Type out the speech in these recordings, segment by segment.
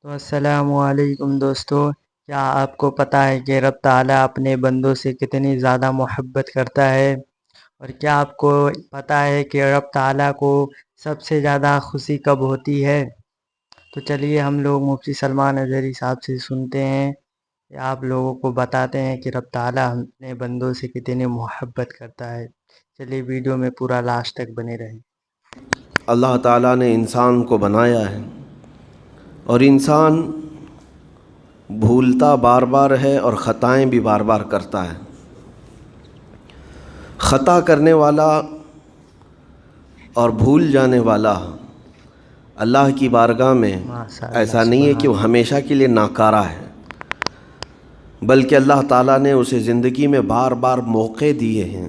تو السلام علیکم دوستو، کیا آپ کو پتہ ہے کہ رب تعالیٰ اپنے بندوں سے کتنی زیادہ محبت کرتا ہے؟ اور کیا آپ کو پتہ ہے کہ رب تعالیٰ کو سب سے زیادہ خوشی کب ہوتی ہے؟ تو چلیے ہم لوگ مفتی سلمان اظہری صاحب سے سنتے ہیں کہ آپ لوگوں کو بتاتے ہیں کہ رب تعالیٰ اپنے بندوں سے کتنی محبت کرتا ہے۔ چلیے ویڈیو میں پورا لاسٹ تک بنے رہیں۔ اللہ تعالیٰ نے انسان کو بنایا ہے اور انسان بھولتا بار بار ہے اور خطائیں بھی بار بار کرتا ہے۔ خطا کرنے والا اور بھول جانے والا اللہ کی بارگاہ میں ماشاء اللہ، ایسا نہیں ہے کہ سبحان وہ اللہ۔ ہمیشہ کے لیے ناکارہ ہے، بلکہ اللہ تعالیٰ نے اسے زندگی میں بار بار موقع دیے ہیں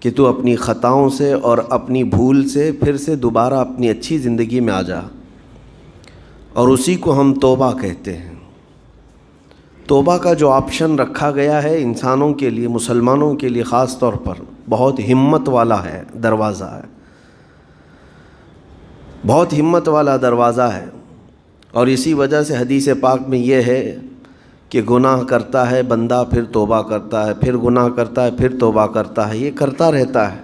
کہ تو اپنی خطاؤں سے اور اپنی بھول سے پھر سے دوبارہ اپنی اچھی زندگی میں آ جا، اور اسی کو ہم توبہ کہتے ہیں۔ توبہ کا جو آپشن رکھا گیا ہے انسانوں کے لیے، مسلمانوں کے لیے خاص طور پر، بہت ہمت والا ہے، دروازہ ہے، بہت ہمت والا دروازہ ہے۔ اور اسی وجہ سے حدیث پاک میں یہ ہے کہ گناہ کرتا ہے بندہ، پھر توبہ کرتا ہے، پھر گناہ کرتا ہے، پھر توبہ کرتا ہے، یہ کرتا رہتا ہے۔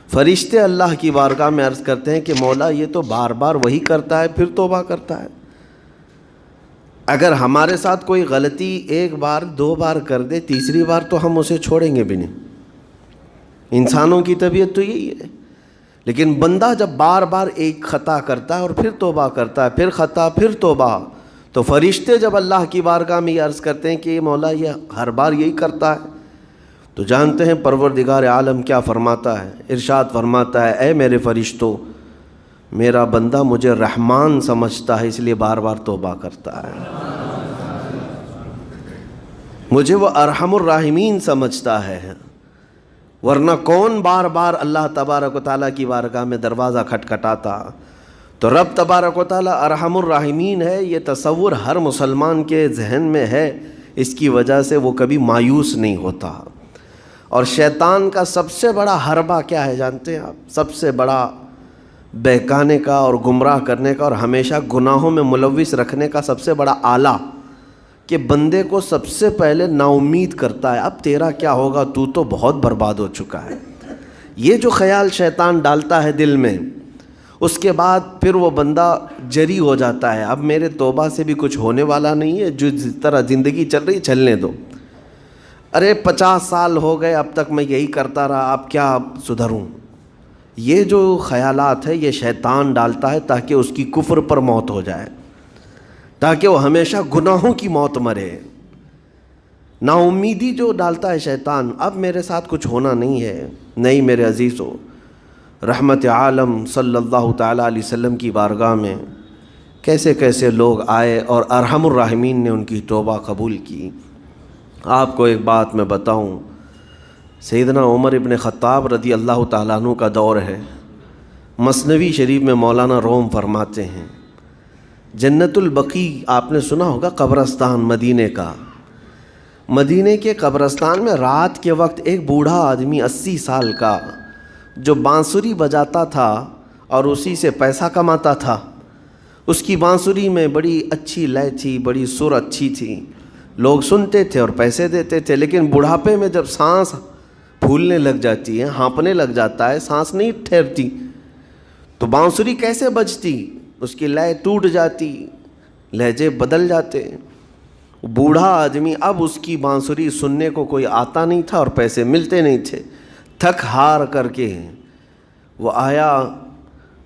فرشتے اللہ کی بارگاہ میں عرض کرتے ہیں کہ مولا یہ تو بار بار وہی کرتا ہے، پھر توبہ کرتا ہے۔ اگر ہمارے ساتھ کوئی غلطی ایک بار دو بار کر دے، تیسری بار تو ہم اسے چھوڑیں گے بھی نہیں۔ انسانوں کی طبیعت تو یہی ہے، لیکن بندہ جب بار بار ایک خطا کرتا ہے اور پھر توبہ کرتا ہے، پھر خطا پھر توبہ، تو فرشتے جب اللہ کی بارگاہ میں یہ عرض کرتے ہیں کہ مولا یہ ہر بار یہی کرتا ہے، تو جانتے ہیں پروردگار عالم کیا فرماتا ہے؟ ارشاد فرماتا ہے، اے میرے فرشتوں، میرا بندہ مجھے رحمان سمجھتا ہے، اس لیے بار بار توبہ کرتا ہے، مجھے وہ ارحم الراحمین سمجھتا ہے، ورنہ کون بار بار اللہ تبارک و تعالیٰ کی بارگاہ میں دروازہ کھٹکھٹاتا۔ تو رب تبارک و تعالیٰ ارحم الراحمین ہے، یہ تصور ہر مسلمان کے ذہن میں ہے، اس کی وجہ سے وہ کبھی مایوس نہیں ہوتا۔ اور شیطان کا سب سے بڑا حربہ کیا ہے جانتے ہیں آپ؟ سب سے بڑا بہکانے کا اور گمراہ کرنے کا اور ہمیشہ گناہوں میں ملوث رکھنے کا سب سے بڑا آلہ، کہ بندے کو سب سے پہلے نا امید کرتا ہے، اب تیرا کیا ہوگا، تو بہت برباد ہو چکا ہے۔ یہ جو خیال شیطان ڈالتا ہے دل میں، اس کے بعد پھر وہ بندہ جری ہو جاتا ہے، اب میرے توبہ سے بھی کچھ ہونے والا نہیں ہے، جو جس طرح زندگی چل رہی چلنے دو، ارے 50 سال ہو گئے اب تک میں یہی کرتا رہا، اب کیا سدھروں۔ یہ جو خیالات ہے یہ شیطان ڈالتا ہے تاکہ اس کی کفر پر موت ہو جائے، تاکہ وہ ہمیشہ گناہوں کی موت مرے۔ نا امیدی جو ڈالتا ہے شیطان، اب میرے ساتھ کچھ ہونا نہیں ہے۔ نہیں میرے عزیزو، رحمت عالم صلی اللہ تعالیٰ علیہ وسلم کی بارگاہ میں کیسے کیسے لوگ آئے اور ارحم الراحمین نے ان کی توبہ قبول کی۔ آپ کو ایک بات میں بتاؤں، سیدنا عمر ابن خطاب رضی اللہ تعالیٰ عنہ کا دور ہے، مثنوی شریف میں مولانا روم فرماتے ہیں، جنت البقیع آپ نے سنا ہوگا، قبرستان مدینے کا، مدینے کے قبرستان میں رات کے وقت ایک بوڑھا آدمی 80 سال کا جو بانسری بجاتا تھا اور اسی سے پیسہ کماتا تھا، اس کی بانسری میں بڑی اچھی لے تھی، بڑی سر اچھی تھی، لوگ سنتے تھے اور پیسے دیتے تھے، لیکن بڑھاپے میں جب سانس پھولنے لگ جاتی ہے، ہانپنے لگ جاتا ہے، سانس نہیں ٹھہرتی، تو بانسری کیسے بجتی؟ اس کی لے ٹوٹ جاتی، لہجے بدل جاتے۔ بوڑھا آدمی، اب اس کی بانسری سننے کو کوئی آتا نہیں تھا اور پیسے ملتے نہیں تھے، تھک ہار کر کے وہ آیا،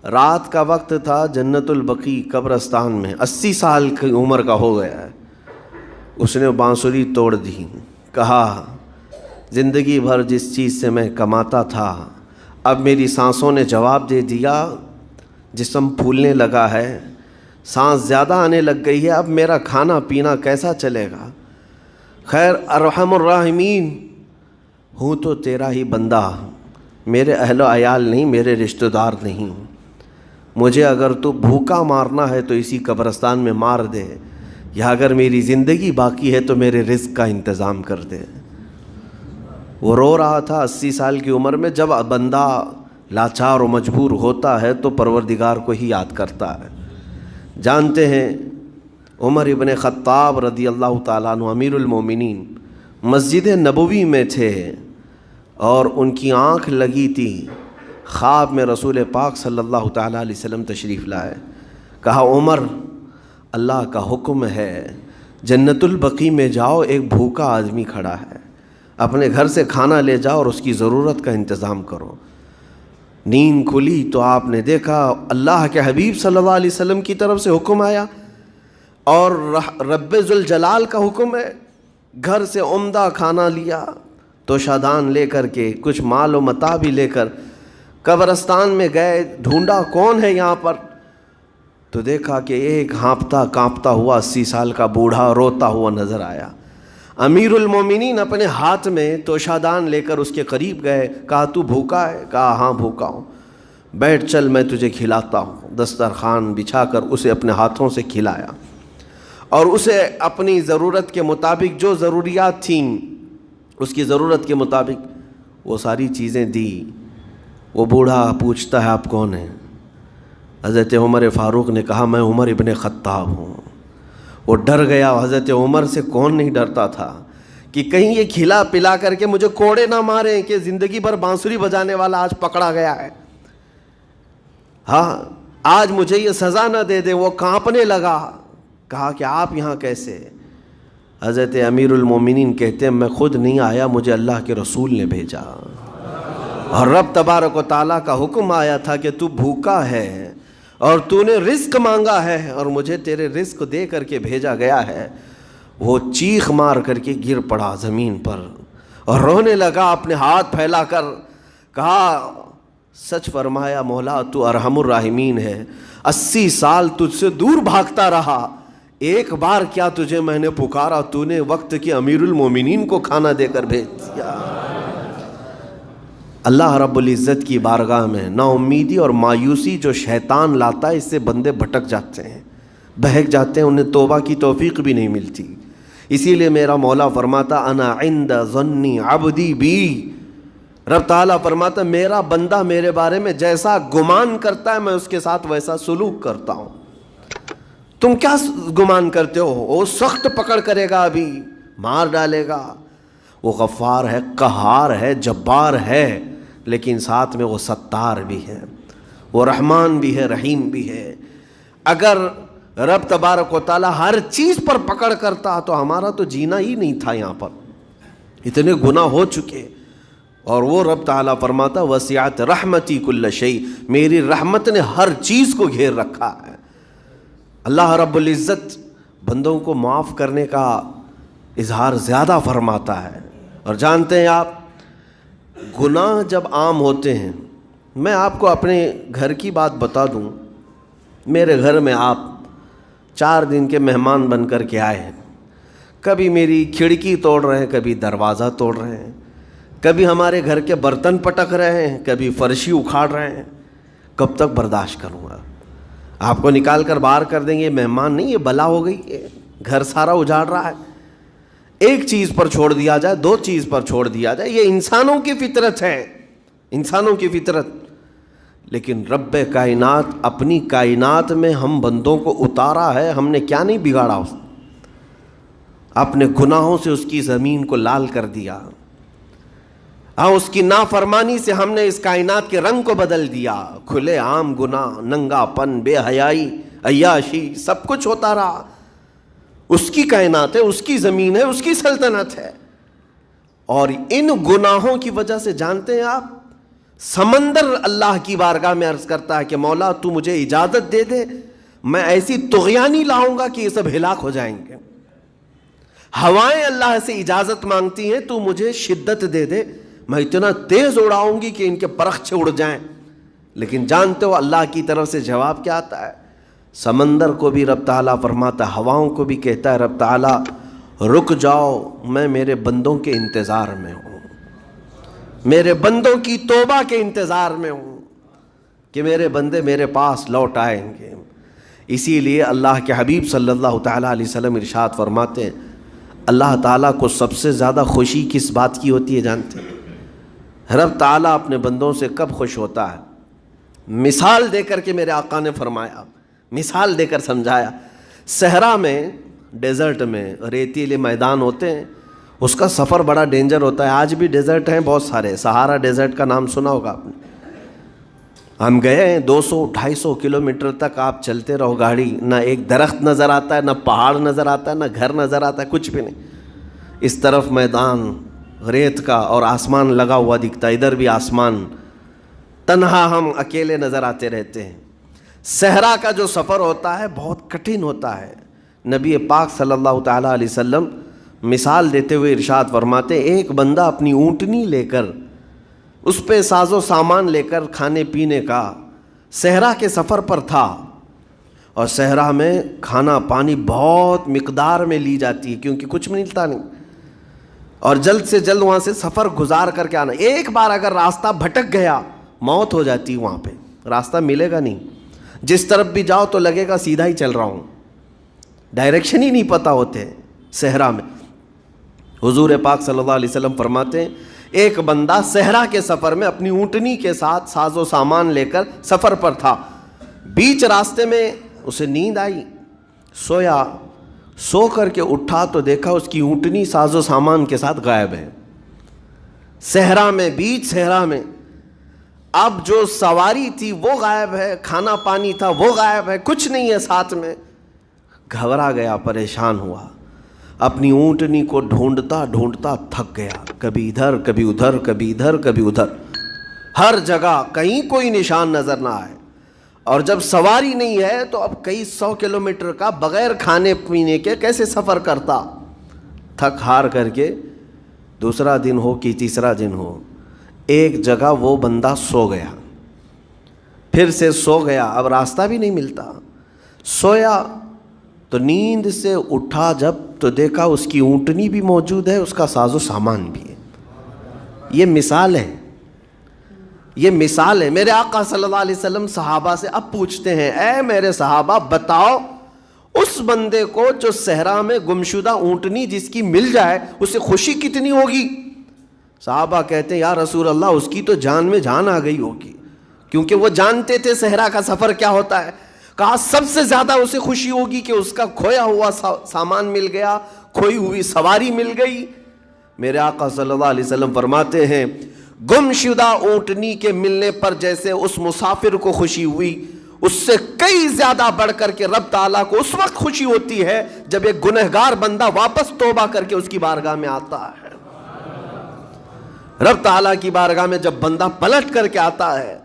رات کا وقت تھا، جنت البقیع قبرستان میں، 80 سال کی عمر کا ہو گیا ہے، اس نے بانسری توڑ دی، کہا زندگی بھر جس چیز سے میں کماتا تھا اب میری سانسوں نے جواب دے دیا، جسم پھولنے لگا ہے، سانس زیادہ آنے لگ گئی ہے، اب میرا کھانا پینا کیسا چلے گا؟ خیر ارحم الراحمین، ہوں تو تیرا ہی بندہ، میرے اہل و عیال نہیں، میرے رشتہ دار نہیں، مجھے اگر تو بھوکا مارنا ہے تو اسی قبرستان میں مار دے، یا اگر میری زندگی باقی ہے تو میرے رزق کا انتظام کر دے۔ وہ رو رہا تھا 80 سال کی عمر میں۔ جب بندہ لاچار و مجبور ہوتا ہے تو پروردگار کو ہی یاد کرتا ہے۔ جانتے ہیں عمر ابن خطاب رضی اللہ تعالیٰ عنہ امیر المومنین مسجد نبوی میں تھے اور ان کی آنکھ لگی تھی، خواب میں رسول پاک صلی اللہ تعالیٰ علیہ وسلم تشریف لائے. کہا عمر اللہ کا حکم ہے جنت البقیع میں جاؤ، ایک بھوکا آدمی کھڑا ہے، اپنے گھر سے کھانا لے جاؤ اور اس کی ضرورت کا انتظام کرو. نیند کھلی تو آپ نے دیکھا اللہ کے حبیب صلی اللہ علیہ وسلم کی طرف سے حکم آیا اور رب ذوالجلال کا حکم ہے. گھر سے عمدہ کھانا لیا، توشادان لے کر کے، کچھ مال و متاع بھی لے کر قبرستان میں گئے، ڈھونڈا کون ہے یہاں پر، تو دیکھا کہ ایک ہانپتا کانپتا ہوا 80 سال کا بوڑھا روتا ہوا نظر آیا. امیر المومنین اپنے ہاتھ میں توشادان لے کر اس کے قریب گئے. کہا تو بھوکا ہے؟ کہا ہاں بھوکا ہوں. بیٹھ چل میں تجھے کھلاتا ہوں. دسترخوان بچھا کر اسے اپنے ہاتھوں سے کھلایا اور اسے اپنی ضرورت کے مطابق جو ضروریات تھیں اس کی ضرورت کے مطابق وہ ساری چیزیں دی. وہ بوڑھا پوچھتا ہے آپ کون ہیں؟ حضرت عمر فاروق نے کہا میں عمر ابن خطاب ہوں. وہ ڈر گیا. حضرت عمر سے کون نہیں ڈرتا تھا کہ کہیں یہ کھلا پلا کر کے مجھے کوڑے نہ ماریں کہ زندگی بھر بانسری بجانے والا آج پکڑا گیا ہے، ہاں آج مجھے یہ سزا نہ دے دے. وہ کانپنے لگا. کہا کہ آپ یہاں کیسے؟ حضرت امیر المومنین کہتے ہیں میں خود نہیں آیا، مجھے اللہ کے رسول نے بھیجا اور رب تبارک و تعالیٰ کا حکم آیا تھا کہ تو بھوکا ہے اور تو نے رزق مانگا ہے اور مجھے تیرے رزق دے کر کے بھیجا گیا ہے. وہ چیخ مار کر کے گر پڑا زمین پر اور رونے لگا اپنے ہاتھ پھیلا کر. کہا سچ فرمایا مولا تو ارحم الراحمین ہے. 80 سال تجھ سے دور بھاگتا رہا، ایک بار کیا تجھے میں نے پکارا، تو نے وقت کے امیر المومنین کو کھانا دے کر بھیج دیا. اللہ رب العزت کی بارگاہ میں نا امیدی اور مایوسی جو شیطان لاتا ہے اس سے بندے بھٹک جاتے ہیں، بہک جاتے ہیں، انہیں توبہ کی توفیق بھی نہیں ملتی. اسی لیے میرا مولا فرماتا انا عند ظن عبدی بی. رب تعالیٰ فرماتا میرا بندہ میرے بارے میں جیسا گمان کرتا ہے میں اس کے ساتھ ویسا سلوک کرتا ہوں. تم کیا گمان کرتے ہو؟ وہ سخت پکڑ کرے گا، ابھی مار ڈالے گا. وہ غفار ہے، قہار ہے، جبار ہے، لیکن ساتھ میں وہ ستار بھی ہے، وہ رحمان بھی ہے، رحیم بھی ہے. اگر رب تبارک و تعالیٰ ہر چیز پر پکڑ کرتا تو ہمارا تو جینا ہی نہیں تھا. یہاں پر اتنے گناہ ہو چکے. اور وہ رب تعالیٰ فرماتا وسعت رحمتی کل شیء، میری رحمت نے ہر چیز کو گھیر رکھا ہے. اللہ رب العزت بندوں کو معاف کرنے کا اظہار زیادہ فرماتا ہے. اور جانتے ہیں آپ گناہ جب عام ہوتے ہیں، میں آپ کو اپنے گھر کی بات بتا دوں. میرے گھر میں آپ 4 دن کے مہمان بن کر کے آئے ہیں. کبھی میری کھڑکی توڑ رہے ہیں، کبھی دروازہ توڑ رہے ہیں، کبھی ہمارے گھر کے برتن پٹک رہے ہیں، کبھی فرشی اکھاڑ رہے ہیں. کب تک برداشت کروں گا؟ آپ کو نکال کر باہر کر دیں گے. مہمان نہیں، یہ بلا ہو گئی ہے، گھر سارا اجاڑ رہا ہے. ایک چیز پر چھوڑ دیا جائے، 2 چیز پر چھوڑ دیا جائے، یہ انسانوں کی فطرت ہے، انسانوں کی فطرت. لیکن رب کائنات اپنی کائنات میں ہم بندوں کو اتارا ہے، ہم نے کیا نہیں بگاڑا؟ اس اپنے گناہوں سے اس کی زمین کو لال کر دیا. ہاں اس کی نافرمانی سے ہم نے اس کائنات کے رنگ کو بدل دیا. کھلے عام گناہ، ننگا پن، بے حیائی، عیاشی، سب کچھ ہوتا رہا. اس کی کائنات ہے، اس کی زمین ہے، اس کی سلطنت ہے. اور ان گناہوں کی وجہ سے جانتے ہیں آپ سمندر اللہ کی بارگاہ میں عرض کرتا ہے کہ مولا تو مجھے اجازت دے دے، میں ایسی طغیانی لاؤں گا کہ یہ سب ہلاک ہو جائیں گے. ہوائیں اللہ سے اجازت مانگتی ہیں تو مجھے شدت دے دے، میں اتنا تیز اڑاؤں گی کہ ان کے پرخچے اڑ جائیں. لیکن جانتے ہو اللہ کی طرف سے جواب کیا آتا ہے؟ سمندر کو بھی رب تعالیٰ فرماتا ہے، ہواؤں کو بھی کہتا ہے رب تعالیٰ رک جاؤ، میں میرے بندوں کے انتظار میں ہوں، میرے بندوں کی توبہ کے انتظار میں ہوں کہ میرے بندے میرے پاس لوٹ آئیں گے. اسی لیے اللہ کے حبیب صلی اللہ تعالیٰ علیہ وسلم ارشاد فرماتے ہیں اللہ تعالیٰ کو سب سے زیادہ خوشی کس بات کی ہوتی ہے جانتے ہیں؟ رب تعالیٰ اپنے بندوں سے کب خوش ہوتا ہے؟ مثال دے کر کے میرے آقا نے فرمایا، مثال دے کر سمجھایا. صحرا میں، ڈیزرٹ میں ریتیلے میدان ہوتے ہیں، اس کا سفر بڑا ڈینجر ہوتا ہے. آج بھی ڈیزرٹ ہیں بہت سارے. سہارا ڈیزرٹ کا نام سنا ہوگا آپ نے. ہم گئے ہیں 200-250 کلومیٹر تک آپ چلتے رہو گاڑی، نہ ایک درخت نظر آتا ہے، نہ پہاڑ نظر آتا ہے، نہ گھر نظر آتا ہے، کچھ بھی نہیں. اس طرف میدان ریت کا اور آسمان لگا ہوا دکھتا ہے، ادھر بھی آسمان. تنہا ہم اکیلے نظر آتے رہتے ہیں. صحرا کا جو سفر ہوتا ہے بہت کٹھن ہوتا ہے. نبی پاک صلی اللہ تعالیٰ علیہ وسلم مثال دیتے ہوئے ارشاد فرماتے، ایک بندہ اپنی اونٹنی لے کر، اس پہ ساز و سامان لے کر کھانے پینے کا صحرا کے سفر پر تھا، اور صحرا میں کھانا پانی بہت مقدار میں لی جاتی ہے کیونکہ کچھ ملتا نہیں، اور جلد سے جلد وہاں سے سفر گزار کر کے آنا. ایک بار اگر راستہ بھٹک گیا موت ہو جاتی ہے، وہاں پہ راستہ ملے گا نہیں. جس طرف بھی جاؤ تو لگے گا سیدھا ہی چل رہا ہوں، ڈائریکشن ہی نہیں پتہ ہوتے صحرا میں. حضور پاک صلی اللہ علیہ وسلم فرماتے ہیں ایک بندہ صحرا کے سفر میں اپنی اونٹنی کے ساتھ ساز و سامان لے کر سفر پر تھا. بیچ راستے میں اسے نیند آئی، سویا. سو کر کے اٹھا تو دیکھا اس کی اونٹنی ساز و سامان کے ساتھ غائب ہے. صحرا میں، بیچ صحرا میں. اب جو سواری تھی وہ غائب ہے، کھانا پانی تھا وہ غائب ہے، کچھ نہیں ہے ساتھ میں. گھبرا گیا، پریشان ہوا، اپنی اونٹنی کو ڈھونڈتا ڈھونڈتا تھک گیا. کبھی ادھر کبھی ادھر، کبھی ادھر کبھی ادھر، ہر جگہ کہیں کوئی نشان نظر نہ آئے. اور جب سواری نہیں ہے تو اب کئی 100 کلومیٹر کا بغیر کھانے پینے کے کیسے سفر کرتا. تھک ہار کر کے دوسرا دن ہو کہ تیسرا دن ہو، ایک جگہ وہ بندہ سو گیا. پھر سے سو گیا، اب راستہ بھی نہیں ملتا. سویا تو نیند سے اٹھا جب تو دیکھا اس کی اونٹنی بھی موجود ہے، اس کا ساز و سامان بھی ہے. یہ مثال ہے، یہ مثال ہے. میرے آقا صلی اللہ علیہ وسلم صحابہ سے اب پوچھتے ہیں، اے میرے صحابہ بتاؤ اس بندے کو جو صحرا میں گمشدہ اونٹنی جس کی مل جائے اسے خوشی کتنی ہوگی؟ صحابہ کہتے ہیں یا رسول اللہ اس کی تو جان میں جان آ گئی ہوگی، کیونکہ وہ جانتے تھے صحرا کا سفر کیا ہوتا ہے. کہا سب سے زیادہ اسے خوشی ہوگی کہ اس کا کھویا ہوا سامان مل گیا، کھوئی ہوئی سواری مل گئی. میرے آقا صلی اللہ علیہ وسلم فرماتے ہیں گمشدہ اونٹنی کے ملنے پر جیسے اس مسافر کو خوشی ہوئی، اس سے کئی زیادہ بڑھ کر کے رب تعالیٰ کو اس وقت خوشی ہوتی ہے جب ایک گنہگار بندہ واپس توبہ کر کے اس کی بارگاہ میں آتا ہے. رب تعالیٰ کی بارگاہ میں جب بندہ پلٹ کر کے آتا ہے،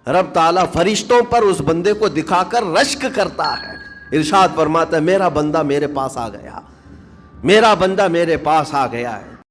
رب تعالیٰ فرشتوں پر اس بندے کو دکھا کر رشک کرتا ہے. ارشاد فرماتا ہے میرا بندہ میرے پاس آ گیا، میرا بندہ میرے پاس آ گیا ہے.